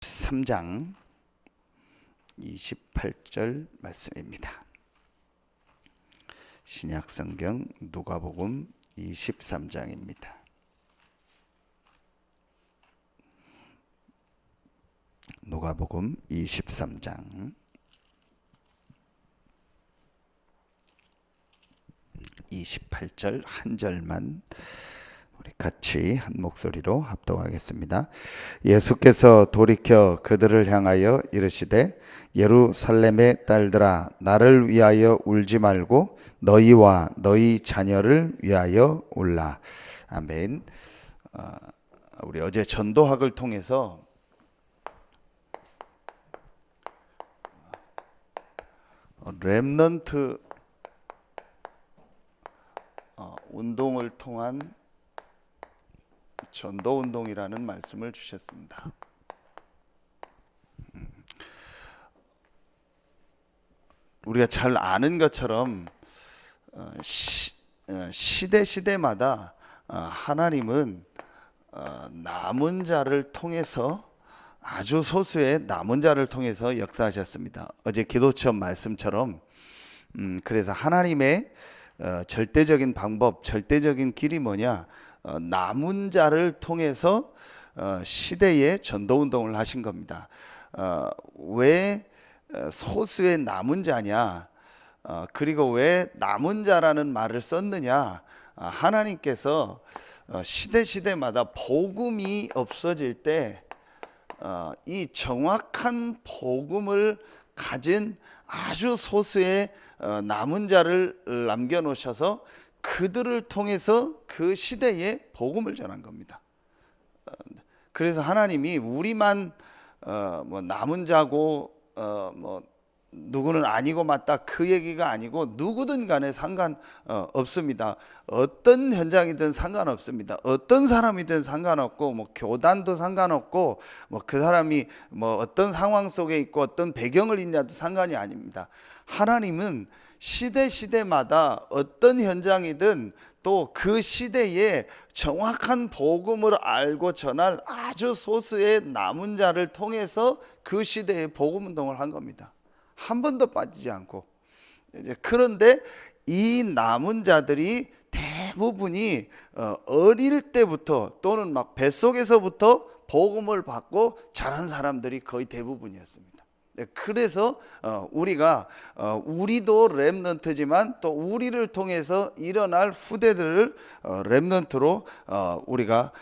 3장 28절 말씀입니다. 신약성경 누가복음 23장입니다. 누가복음 23장 28절 한 절만 우리 같이 한 목소리로 합독하겠습니다. 예수께서 돌이켜 그들을 향하여 이르시되 예루살렘의 딸들아 나를 위하여 울지 말고 너희와 너희 자녀를 위하여 울라. 아멘. 우리 어제 전도학을 통해서 렘넌트 운동을 통한 전도운동이라는 말씀을 주셨습니다. 우리가 잘 아는 것처럼 시대마다 하나님은 남은 자를 통해서 아주 소수의 남은 자를 통해서 역사하셨습니다. 어제 기도처럼 말씀처럼 그래서 하나님의 절대적인 방법, 절대적인 길이 뭐냐? 남은 자를 통해서 시대에 전도운동을 하신 겁니다. 왜 소수의 남은 자냐? 그리고 왜 남은 자라는 말을 썼느냐? 하나님께서 시대마다 복음이 없어질 때 이 정확한 복음을 가진 아주 소수의 남은 자를 남겨놓으셔서 그들을 통해서 그 시대에 복음을 전한 겁니다. 그래서 하나님이 우리만 뭐 남은 자고 뭐 누구는 아니고 맞다 그 얘기가 아니고 누구든 간에 상관없습니다. 어떤 현장이든 상관없습니다. 어떤 사람이든 상관없고 뭐 교단도 상관없고 뭐 그 사람이 뭐 어떤 상황 속에 있고 어떤 배경을 있냐도 상관이 아닙니다. 하나님은 시대마다 어떤 현장이든 또 그 시대에 정확한 복음을 알고 전할 아주 소수의 남은 자를 통해서 그 시대에 복음 운동을 한 겁니다. 한 번도 빠지지 않고. 그런데 이 남은 자들이 대부분이 어릴 때부터 또는 막 뱃속에서부터 복음을 받고 자란 사람들이 거의 대부분이었습니다. 그래서 우리도 렘넌트지만 또 우리를 통해서 일어날 후대들을 렘넌트로 우리가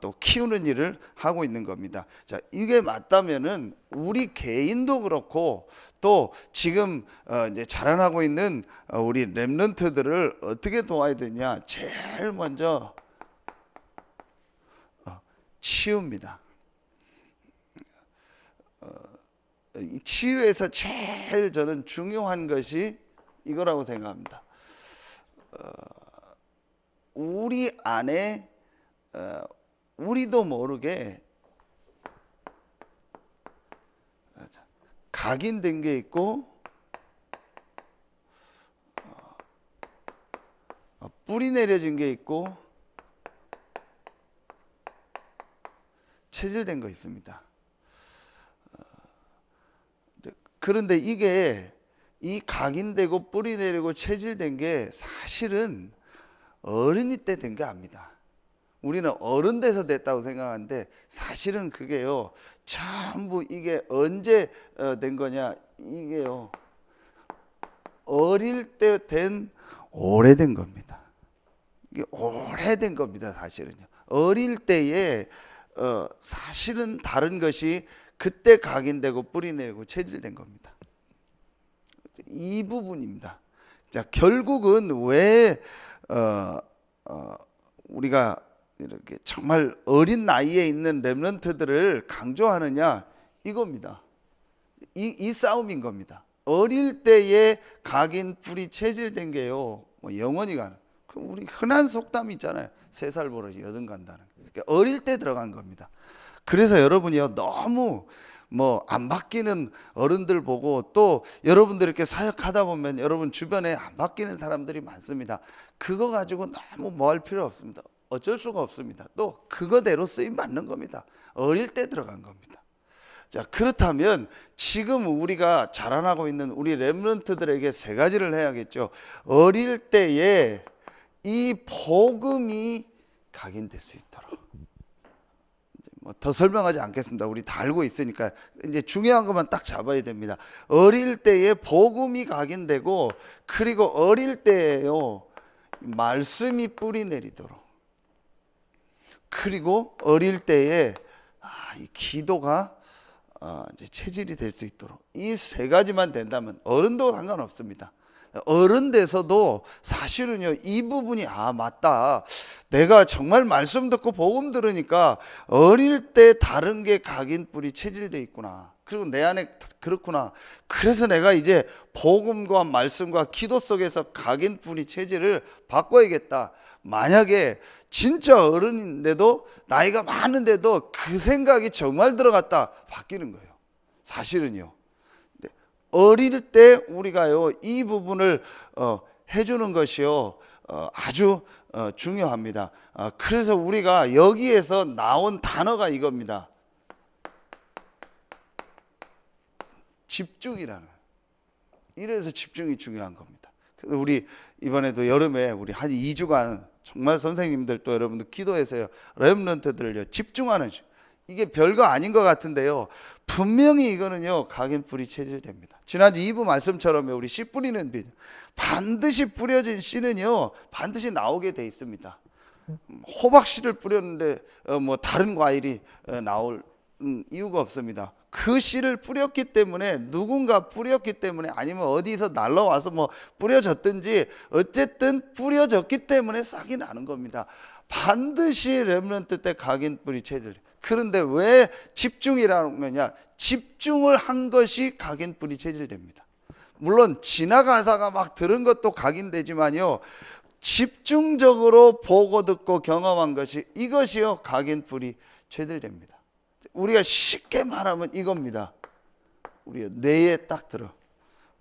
또 키우는 일을 하고 있는 겁니다. 자, 이게 맞다면은 우리 개인도 그렇고 또 지금 이제 자라나고 있는 우리 렘넌트들을 어떻게 도와야 되냐? 제일 먼저 치유입니다. 이 치유에서 제일 저는 중요한 것이 이거라고 생각합니다. 우리 안에 우리도 모르게 각인된 게 있고 뿌리 내려진 게 있고 체질된 거 있습니다. 그런데 이게 이 각인되고 뿌리 내리고 체질된 게 사실은 어린이 때 된 게 아닙니다. 우리는 어른 돼서 됐다고 생각하는데 사실은 그게요 전부 이게 언제 된 거냐 이게요 어릴 때 된 오래된 겁니다. 이게 오래된 겁니다. 사실은요 어릴 때에 사실은 다른 것이 그때 각인되고 뿌리내고 체질된 겁니다. 이 부분입니다. 자, 결국은 왜 우리가 이렇게 정말 어린 나이에 있는 렘넌트들을 강조하느냐 이겁니다. 이 싸움인 겁니다. 어릴 때에 각인 뿌리 체질된 게요 뭐 영원히 가는 우리 흔한 속담이 있잖아요. 3살 버릇이 8 간다는. 그러니까 어릴 때 들어간 겁니다. 그래서 여러분이요 너무 뭐 안 바뀌는 어른들 보고 또 여러분들 이렇게 사역하다 보면 여러분 주변에 안 바뀌는 사람들이 많습니다. 그거 가지고 너무 뭐 할 필요 없습니다. 어쩔 수가 없습니다. 또 그거대로 쓰임 받는 겁니다. 어릴 때 들어간 겁니다. 자, 그렇다면 지금 우리가 자라나고 있는 우리 렘넌트들에게 세 가지를 해야겠죠. 어릴 때에 이 복음이 각인될 수 있도록. 뭐 더 설명하지 않겠습니다. 우리 다 알고 있으니까 이제 중요한 것만 딱 잡아야 됩니다. 어릴 때에 복음이 각인되고, 그리고 어릴 때에요 말씀이 뿌리 내리도록, 그리고 어릴 때에 이 기도가 이제 체질이 될 수 있도록, 이 세 가지만 된다면 어른도 상관없습니다. 어른 돼서도 사실은요 이 부분이 맞다, 내가 정말 말씀 듣고 복음 들으니까 어릴 때 다른 게 각인 뿌리 체질돼 있구나, 그리고 내 안에 그렇구나, 그래서 내가 이제 복음과 말씀과 기도 속에서 각인 뿌리 체질을 바꿔야겠다. 만약에 진짜 어른인데도 나이가 많은데도 그 생각이 정말 들어갔다, 바뀌는 거예요. 사실은요 어릴 때 우리가요 이 부분을 해주는 것이요 아주 중요합니다. 그래서 우리가 여기에서 나온 단어가 이겁니다. 집중이라는. 이래서 집중이 중요한 겁니다. 그래서 우리 이번에도 여름에 우리 한 2주간 정말 선생님들 또 여러분들 기도해서요 렘넌트들을요 집중하는, 이게 별거 아닌 것 같은데요 분명히 이거는요 각인 뿌리 체질됩니다. 지난주 2부 말씀처럼 우리 씨 뿌리는 빛, 반드시 뿌려진 씨는요 반드시 나오게 돼 있습니다. 호박씨를 뿌렸는데 뭐 다른 과일이 나올 이유가 없습니다. 그 씨를 뿌렸기 때문에, 누군가 뿌렸기 때문에, 아니면 어디서 날라와서 뭐 뿌려졌든지 어쨌든 뿌려졌기 때문에 싹이 나는 겁니다. 반드시 렘넌트 때 각인 뿌리 체질. 그런데 왜 집중이라는 거냐? 집중을 한 것이 각인 뿌리 체질됩니다. 물론 지나가다가 막 들은 것도 각인되지만요 집중적으로 보고 듣고 경험한 것이, 이것이요 각인 뿌리 체질됩니다. 우리가 쉽게 말하면 이겁니다. 우리 뇌에 딱 들어.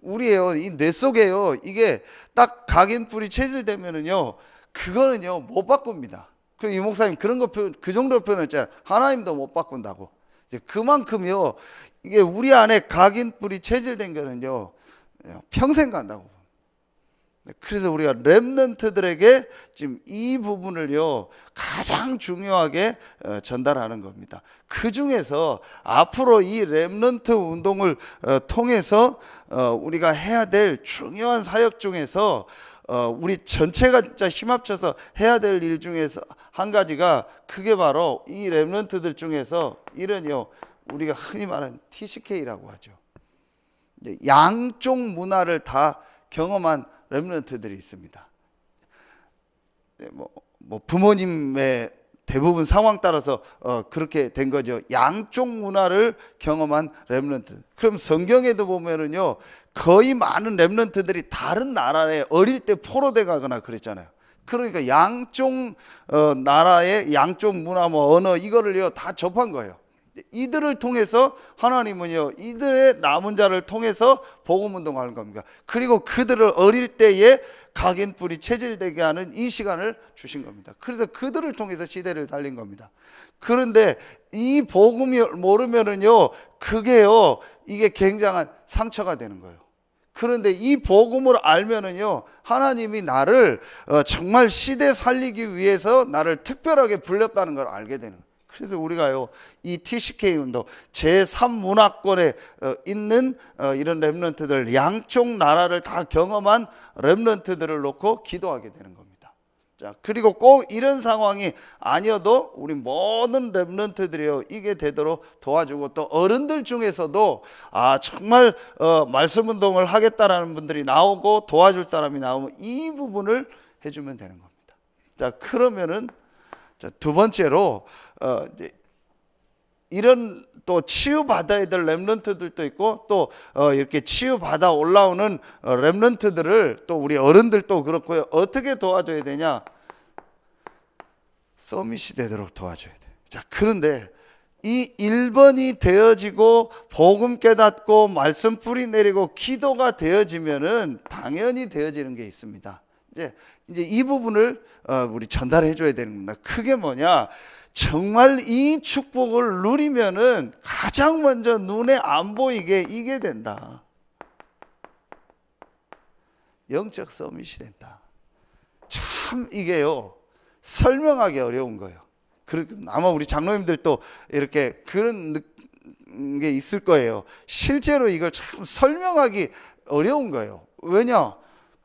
우리의 이 뇌 속에요 이게 딱 각인 뿌리 체질되면은요 그거는요 못 바꿉니다. 그 이 목사님 그런 거 그 정도로 표현했잖아요. 하나님도 못 바꾼다고. 이제 그만큼요 이게 우리 안에 각인 뿌리 체질된 거는요 평생 간다고. 그래서 우리가 렘넌트들에게 지금 이 부분을요 가장 중요하게 전달하는 겁니다. 그 중에서 앞으로 이 렘넌트 운동을 통해서 우리가 해야 될 중요한 사역 중에서 우리 전체가 진짜 힘합쳐서 해야 될 일 중에서 한 가지가, 그게 바로 이 렘넌트들 중에서 이런요 우리가 흔히 말하는 TCK라고 하죠. 양쪽 문화를 다 경험한 렘넌트들이 있습니다. 뭐 부모님의 대부분 상황 따라서 그렇게 된 거죠. 양쪽 문화를 경험한 렘넌트. 그럼 성경에도 보면은요 거의 많은 렘넌트들이 다른 나라에 어릴 때 포로돼 가거나 그랬잖아요. 그러니까 양쪽 나라의 양쪽 문화 뭐 언어 이거를요 다 접한 거예요. 이들을 통해서 하나님은요 이들의 남은 자를 통해서 복음 운동하는 겁니다. 그리고 그들을 어릴 때에 각인 뿌리 체질되게 하는 이 시간을 주신 겁니다. 그래서 그들을 통해서 시대를 달린 겁니다. 그런데 이 복음이 모르면은요 그게요 이게 굉장한 상처가 되는 거예요. 그런데 이 복음을 알면은요 하나님이 나를 정말 시대 살리기 위해서 나를 특별하게 불렸다는 걸 알게 되는 거예요. 그래서 우리가요 이 TCK 운동 제3문화권에 있는 이런 렘넌트들, 양쪽 나라를 다 경험한 렘넌트들을 놓고 기도하게 되는 겁니다. 자, 그리고 꼭 이런 상황이 아니어도 우리 모든 렘넌트들이요 이게 되도록 도와주고, 또 어른들 중에서도 정말 말씀 운동을 하겠다라는 분들이 나오고 도와줄 사람이 나오면 이 부분을 해주면 되는 겁니다. 자, 그러면은 자, 두 번째로 이제 이런 또 치유받아야 될 렘넌트들도 있고, 또 이렇게 치유받아 올라오는 렘넌트들을 또 우리 어른들도 그렇고요 어떻게 도와줘야 되냐? 서밋이 되도록 도와줘야 돼요. 자, 그런데 이 1번이 되어지고 복음 깨닫고 말씀 뿌리 내리고 기도가 되어지면은 당연히 되어지는 게 있습니다. 이제 이 부분을 우리 전달해 줘야 되는 겁니다. 그게 뭐냐? 정말 이 축복을 누리면은 가장 먼저 눈에 안 보이게 이게 된다. 영적 서밋이 된다. 참 이게요, 설명하기 어려운 거예요. 아마 우리 장로님들도 이렇게 그런 게 있을 거예요. 실제로 이걸 참 설명하기 어려운 거예요. 왜냐?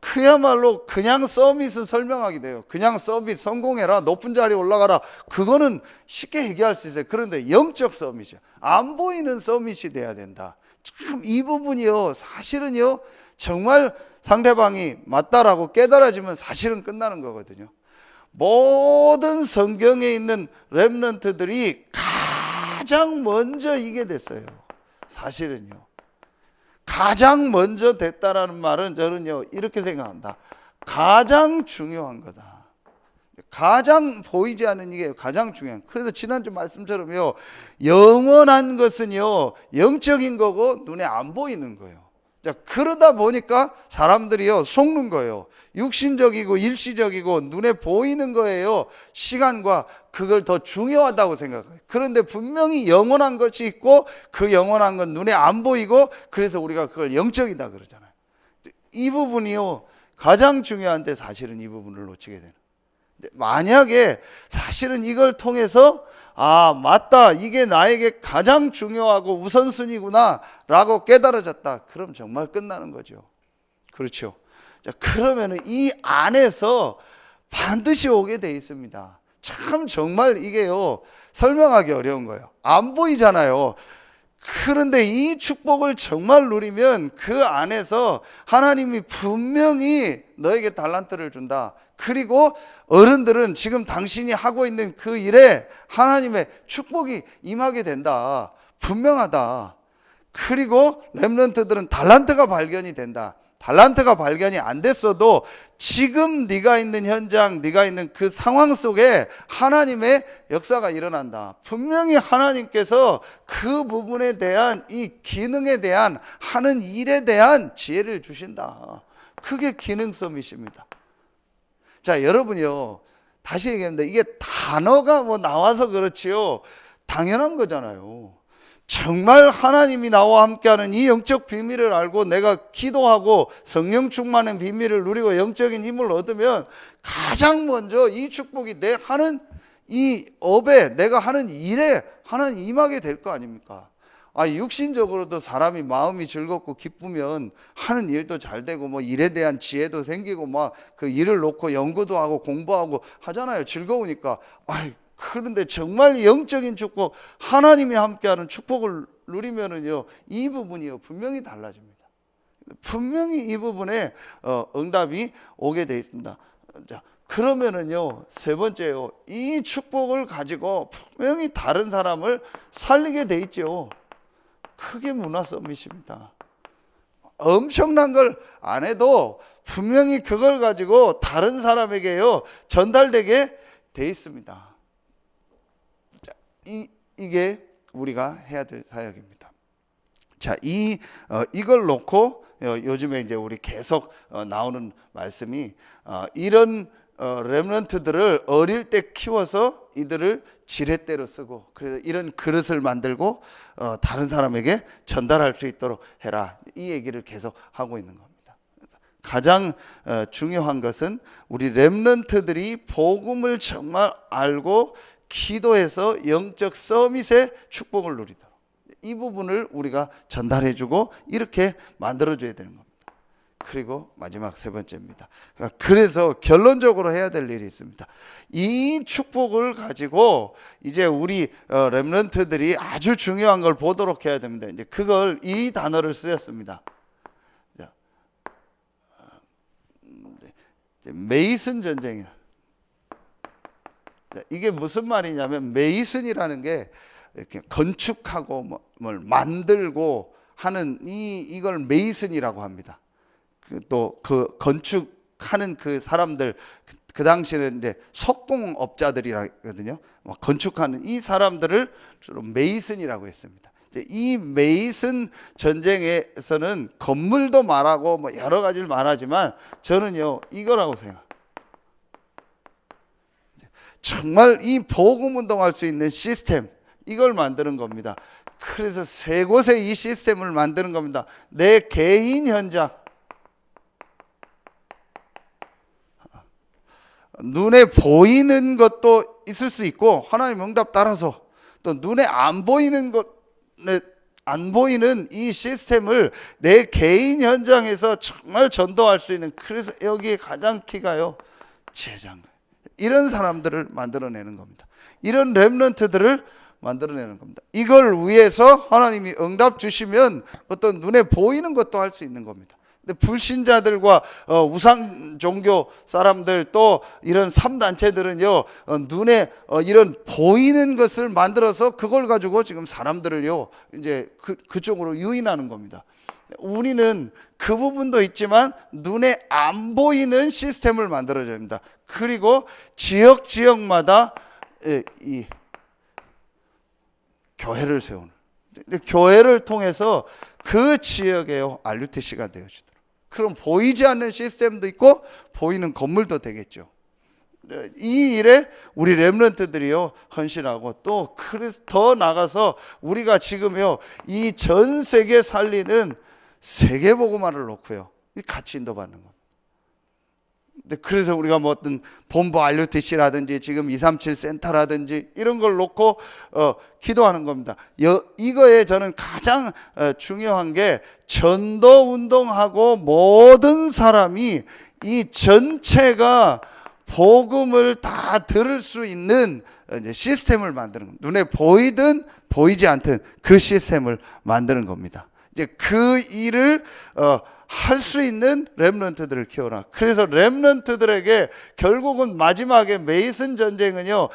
그야말로 그냥 서밋은 설명하게 돼요. 그냥 서밋 성공해라, 높은 자리에 올라가라, 그거는 쉽게 얘기할 수 있어요. 그런데 영적 서밋이요, 안 보이는 서밋이 돼야 된다. 참 이 부분이요, 사실은요, 정말 상대방이 맞다라고 깨달아지면 사실은 끝나는 거거든요. 모든 성경에 있는 렘넌트들이 가장 먼저 이게 됐어요. 사실은요, 가장 먼저 됐다라는 말은 저는요 이렇게 생각한다. 가장 중요한 거다. 가장 보이지 않는 이게 가장 중요한. 그래서 지난주 말씀처럼요, 영원한 것은요 영적인 거고 눈에 안 보이는 거예요. 자, 그러다 보니까 사람들이요 속는 거예요. 육신적이고 일시적이고 눈에 보이는 거예요. 시간과 그걸 더 중요하다고 생각해요. 그런데 분명히 영원한 것이 있고 그 영원한 건 눈에 안 보이고, 그래서 우리가 그걸 영적이다 그러잖아요. 이 부분이요 가장 중요한데 사실은 이 부분을 놓치게 되는. 만약에 사실은 이걸 통해서 아 맞다, 이게 나에게 가장 중요하고 우선순위구나 라고 깨달아졌다, 그럼 정말 끝나는 거죠. 그렇죠. 자, 그러면은 이 안에서 반드시 오게 돼 있습니다. 참 정말 이게요 설명하기 어려운 거예요. 안 보이잖아요. 그런데 이 축복을 정말 누리면 그 안에서 하나님이 분명히 너에게 달란트를 준다. 그리고 어른들은 지금 당신이 하고 있는 그 일에 하나님의 축복이 임하게 된다. 분명하다. 그리고 렘넌트들은 달란트가 발견이 된다. 달란트가 발견이 안 됐어도 지금 네가 있는 현장, 네가 있는 그 상황 속에 하나님의 역사가 일어난다. 분명히 하나님께서 그 부분에 대한 이 기능에 대한 하는 일에 대한 지혜를 주신다. 그게 기능 서밋입니다. 자, 여러분요, 다시 얘기합니다. 이게 단어가 뭐 나와서 그렇지요, 당연한 거잖아요. 정말 하나님이 나와 함께하는 이 영적 비밀을 알고 내가 기도하고 성령 충만의 비밀을 누리고 영적인 힘을 얻으면 가장 먼저 이 축복이 내 하는 이 업에, 내가 하는 일에 하나님 임하게 될 거 아닙니까? 아, 육신적으로도 사람이 마음이 즐겁고 기쁘면 하는 일도 잘 되고 뭐 일에 대한 지혜도 생기고 막 그 일을 놓고 연구도 하고 공부하고 하잖아요. 즐거우니까. 아이, 그런데 정말 영적인 축복, 하나님이 함께하는 축복을 누리면은요, 이 부분이요 분명히 달라집니다. 분명히 이 부분에 응답이 오게 돼 있습니다. 자, 그러면은요, 세 번째요, 이 축복을 가지고 분명히 다른 사람을 살리게 돼 있죠. 크게 문화 서밋입니다. 엄청난 걸 안 해도 분명히 그걸 가지고 다른 사람에게요 전달되게 돼 있습니다. 자, 이게 우리가 해야 될 사역입니다. 자, 이걸 놓고 요즘에 이제 우리 계속 나오는 말씀이 이런 렘넌트들을 어릴 때 키워서 이들을 지렛대로 쓰고, 그래서 이런 그릇을 만들고 다른 사람에게 전달할 수 있도록 해라, 이 얘기를 계속 하고 있는 겁니다. 가장 중요한 것은 우리 렘넌트들이 복음을 정말 알고 기도해서 영적 서밋의 축복을 누리도록, 이 부분을 우리가 전달해주고 이렇게 만들어줘야 되는 겁니다. 그리고 마지막 세 번째입니다. 그래서 결론적으로 해야 될 일이 있습니다. 이 축복을 가지고 이제 우리 렘넌트들이 아주 중요한 걸 보도록 해야 됩니다. 이제 그걸, 이 단어를 쓰였습니다. 메이슨 전쟁이야. 이게 무슨 말이냐면, 메이슨이라는 게 이렇게 건축하고 뭘 만들고 하는 이걸 메이슨이라고 합니다. 또 그 건축하는 그 사람들, 그 당시에는 이제 석공업자들이라거든요. 건축하는 이 사람들을 주로 메이슨이라고 했습니다. 이 메이슨 전쟁에서는 건물도 말하고 뭐 여러 가지를 말하지만 저는요 이거라고 생각해요. 정말 이 복음 운동할 수 있는 시스템, 이걸 만드는 겁니다. 그래서 세 곳에 이 시스템을 만드는 겁니다. 내 개인 현장, 눈에 보이는 것도 있을 수 있고 하나님 응답 따라서, 또 눈에 안 보이는 안 보이는 이 시스템을 내 개인 현장에서 정말 전도할 수 있는, 그래서 여기에 가장 키가요, 제장. 이런 사람들을 만들어내는 겁니다. 이런 렘넌트들을 만들어내는 겁니다. 이걸 위해서 하나님이 응답 주시면 어떤 눈에 보이는 것도 할 수 있는 겁니다. 근데 불신자들과 우상 종교 사람들, 또 이런 3단체들은요 눈에 이런 보이는 것을 만들어서 그걸 가지고 지금 사람들을요 이제 그쪽으로 유인하는 겁니다. 우리는 그 부분도 있지만 눈에 안 보이는 시스템을 만들어줘야 합니다. 그리고 지역마다 이 교회를 세우는, 교회를 통해서 그 지역에요 RUTC가 되어지도록. 그럼 보이지 않는 시스템도 있고 보이는 건물도 되겠죠. 이 일에 우리 렘넌트들이요 헌신하고, 또 더 나가서 우리가 지금요 이 전 세계 살리는 세계복음화를 놓고요 같이 인도받는 겁니다. 그래서 우리가 뭐 어떤 본부 RUTC라든지 지금 237 센터라든지 이런 걸 놓고 기도하는 겁니다. 이거에 저는 가장 중요한 게, 전도 운동하고 모든 사람이 이 전체가 복음을 다 들을 수 있는 이제 시스템을 만드는 겁니다. 눈에 보이든 보이지 않든 그 시스템을 만드는 겁니다. 이제 그 일을 할 수 있는 렘넌트들을 키워라. 그래서 렘넌트들에게 결국은 마지막에 메이슨 전쟁은요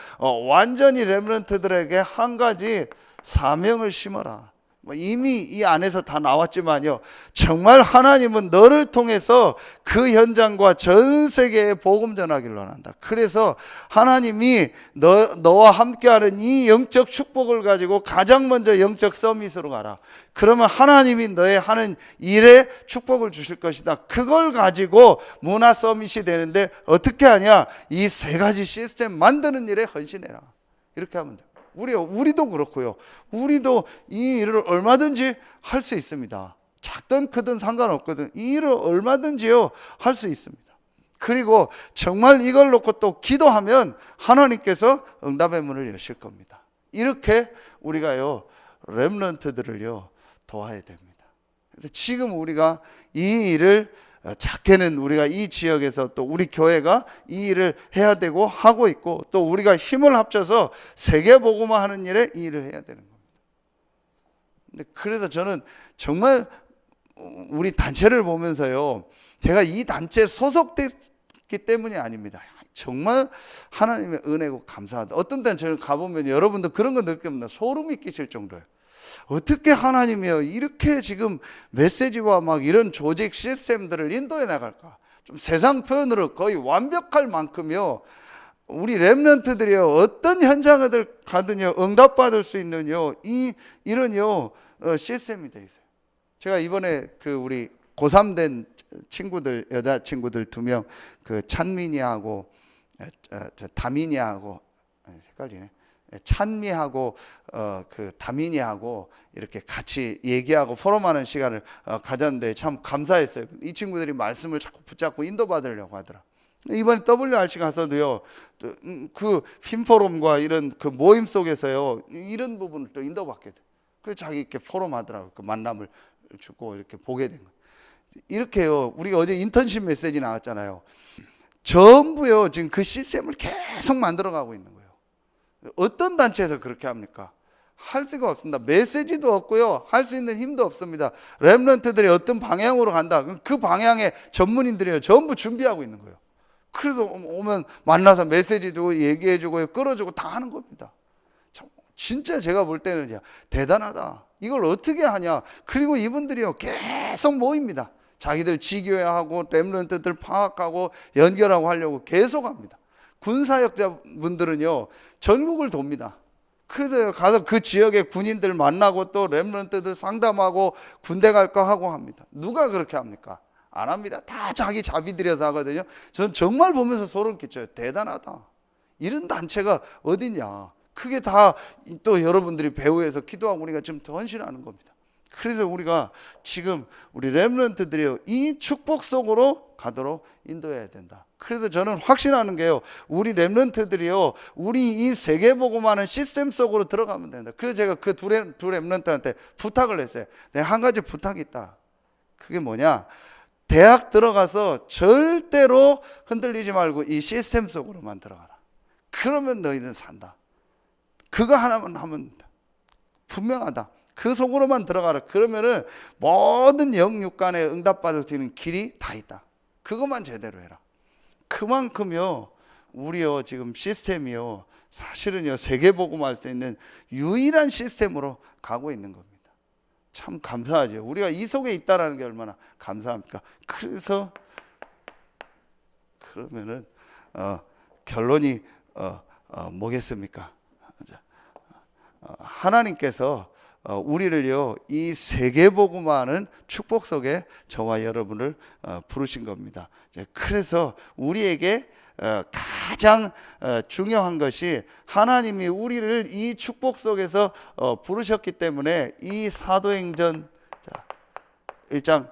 완전히 렘넌트들에게 한 가지 사명을 심어라. 이미 이 안에서 다 나왔지만요, 정말 하나님은 너를 통해서 그 현장과 전 세계에 복음 전하기를 원한다. 그래서 하나님이 너와 함께하는 이 영적 축복을 가지고 가장 먼저 영적 서밋으로 가라. 그러면 하나님이 너의 하는 일에 축복을 주실 것이다. 그걸 가지고 문화 서밋이 되는데 어떻게 하냐? 이 세 가지 시스템 만드는 일에 헌신해라. 이렇게 하면 돼요. 우리도 그렇고요. 우리도 이 일을 얼마든지 할 수 있습니다. 작든 크든 상관없거든. 이 일을 얼마든지요 할 수 있습니다. 그리고 정말 이걸 놓고 또 기도하면 하나님께서 응답의 문을 여실 겁니다. 이렇게 우리가요 렘넌트들을요 도와야 됩니다. 그래서 지금 우리가 이 일을 작게는 우리가 이 지역에서 또 우리 교회가 이 일을 해야 되고 하고 있고, 또 우리가 힘을 합쳐서 세계 복음화 하는 일에 이 일을 해야 되는 겁니다. 그래서 저는 정말 우리 단체를 보면서요, 제가 이 단체에 소속됐기 때문이 아닙니다. 정말 하나님의 은혜고 감사하다. 어떤 때는 저는 가보면 여러분들 그런 거 느낍니다. 소름이 끼칠 정도예요. 어떻게 하나님이요 이렇게 지금 메시지와 막 이런 조직 시스템들을 인도해 나갈까? 좀 세상 표현으로 거의 완벽할 만큼요 우리 렘넌트들이요 어떤 현장을 가든요 응답받을 수 있는요 이런요 시스템이 돼 있어요. 제가 이번에 그 우리 고3 된 친구들, 여자 친구들 2명, 그 찬민이하고 다민이하고 헷갈리네. 찬미하고 그 다민이하고 이렇게 같이 얘기하고 포럼하는 시간을 가졌는데 참 감사했어요. 이 친구들이 말씀을 자꾸 붙잡고 인도받으려고 하더라. 이번에 WRC 가서도요 그 핀포럼과 이런 그 모임 속에서요 이런 부분을 또 인도받게 돼. 그래서 자기 이렇게 포럼하더라고. 그 만남을 주고 이렇게 보게 된 거예요. 이렇게요 우리가 어제 인턴십 메시지 나왔잖아요. 전부요 지금 그 시스템을 계속 만들어가고 있는 거예요. 어떤 단체에서 그렇게 합니까? 할 수가 없습니다. 메시지도 없고요. 할 수 있는 힘도 없습니다. 렘넌트들이 어떤 방향으로 간다. 그 방향에 전문인들이요. 전부 준비하고 있는 거예요. 그래서 오면 만나서 메시지도 얘기해주고 끌어주고 다 하는 겁니다. 진짜 제가 볼 때는 대단하다. 이걸 어떻게 하냐. 그리고 이분들이요. 계속 모입니다. 자기들 지교회하고 렘넌트들 파악하고 연결하고 하려고 계속 합니다. 군사역자분들은요 전국을 돕니다. 그래서 가서 그 지역의 군인들 만나고 또 렘넌트들 상담하고 군대 갈까 하고 합니다. 누가 그렇게 합니까? 안 합니다. 다 자기 자비 들여서 하거든요. 저는 정말 보면서 소름 끼쳐요. 대단하다. 이런 단체가 어디냐. 그게 다 또 여러분들이 배후에서 기도하고 우리가 지금 더 헌신하는 겁니다. 그래서 우리가 지금 우리 렘넌트들이 이 축복 속으로 가도록 인도해야 된다. 그래서 저는 확신하는 게요, 우리 렘넌트들이요, 우리 이 세계복음하는 시스템 속으로 들어가면 된다. 그래서 제가 그 두 렘넌트한테 부탁을 했어요. 내가 한 가지 부탁이 있다. 그게 뭐냐, 대학 들어가서 절대로 흔들리지 말고 이 시스템 속으로만 들어가라. 그러면 너희는 산다. 그거 하나만 하면 분명하다. 그 속으로만 들어가라. 그러면은 모든 영육간에 응답받을 수 있는 길이 다 있다. 그것만 제대로 해라. 그만큼요, 우리요 지금 시스템이요, 사실은요 세계복음할 수 있는 유일한 시스템으로 가고 있는 겁니다. 참 감사하죠. 우리가 이 속에 있다라는 게 얼마나 감사합니까? 그래서 그러면은 결론이 뭐겠습니까? 하나님께서 우리를요 이 세계복음화하는 축복 속에 저와 여러분을 부르신 겁니다. 그래서 우리에게 가장 중요한 것이 하나님이 우리를 이 축복 속에서 부르셨기 때문에 이 사도행전 1장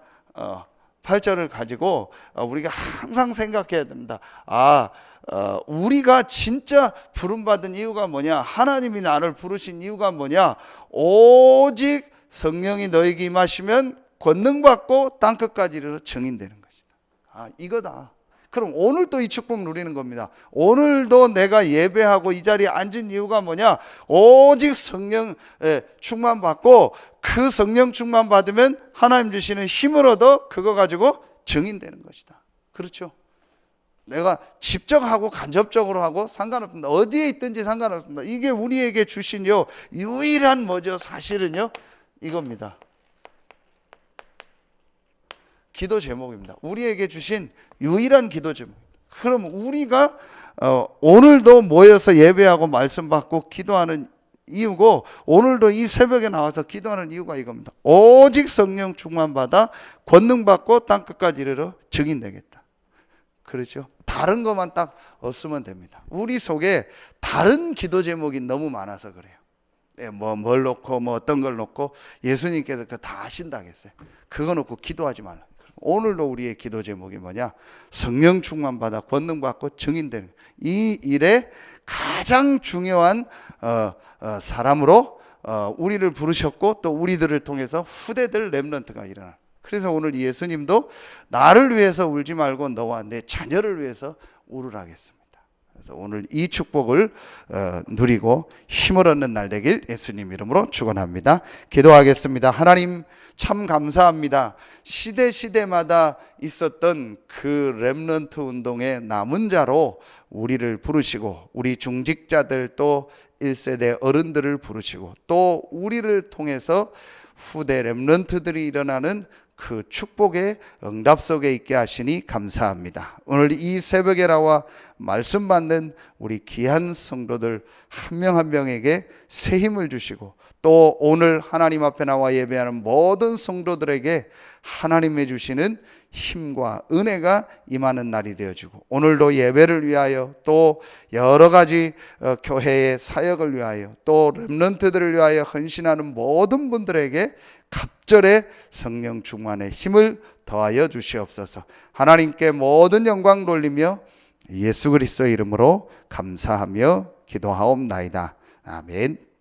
8절을 가지고 우리가 항상 생각해야 됩니다. 우리가 진짜 부름받은 이유가 뭐냐, 하나님이 나를 부르신 이유가 뭐냐, 오직 성령이 너에게 임하시면 권능받고 땅끝까지 이르러 증인되는 것이다. 이거다. 그럼 오늘도 이 축복 누리는 겁니다. 오늘도 내가 예배하고 이 자리에 앉은 이유가 뭐냐, 오직 성령 충만 받고 그 성령 충만 받으면 하나님 주시는 힘을 얻어 그거 가지고 증인되는 것이다. 그렇죠? 내가 직접 하고 간접적으로 하고 상관없습니다. 어디에 있든지 상관없습니다. 이게 우리에게 주신 유일한 뭐죠? 사실은요 이겁니다. 기도 제목입니다. 우리에게 주신 유일한 기도 제목. 그럼 우리가 오늘도 모여서 예배하고 말씀 받고 기도하는 이유고, 오늘도 이 새벽에 나와서 기도하는 이유가 이겁니다. 오직 성령 충만 받아 권능 받고 땅끝까지 이르러 증인되겠다. 그렇죠? 다른 것만 딱 없으면 됩니다. 우리 속에 다른 기도 제목이 너무 많아서 그래요. 뭘 놓고 어떤 걸 놓고 예수님께서 그거 다 하신다 했어요. 그거 놓고 기도하지 말라. 오늘도 우리의 기도 제목이 뭐냐, 성령 충만 받아 권능 받고 증인되는 이 일에 가장 중요한 사람으로 우리를 부르셨고, 또 우리들을 통해서 후대들 렘넌트가 일어나. 그래서 오늘 예수님도 나를 위해서 울지 말고 너와 내 자녀를 위해서 울으라 하겠습니다. 그래서 오늘 이 축복을 누리고 힘을 얻는 날 되길 예수님 이름으로 축원합니다. 기도하겠습니다. 하나님 참 감사합니다. 시대마다 있었던 그 렘넌트 운동의 남은 자로 우리를 부르시고, 우리 중직자들 또 1세대 어른들을 부르시고, 또 우리를 통해서 후대 렘넌트들이 일어나는 그 축복의 응답 속에 있게 하시니 감사합니다. 오늘 이 새벽에 나와 말씀 받는 우리 귀한 성도들 한 명 한 명에게 새 힘을 주시고, 또 오늘 하나님 앞에 나와 예배하는 모든 성도들에게 하나님의 주시는 힘과 은혜가 임하는 날이 되어지고, 오늘도 예배를 위하여 또 여러 가지 교회의 사역을 위하여 또 렘넌트들을 위하여 헌신하는 모든 분들에게 갑절의 성령 충만의 힘을 더하여 주시옵소서. 하나님께 모든 영광 돌리며 예수 그리스도의 이름으로 감사하며 기도하옵나이다. 아멘.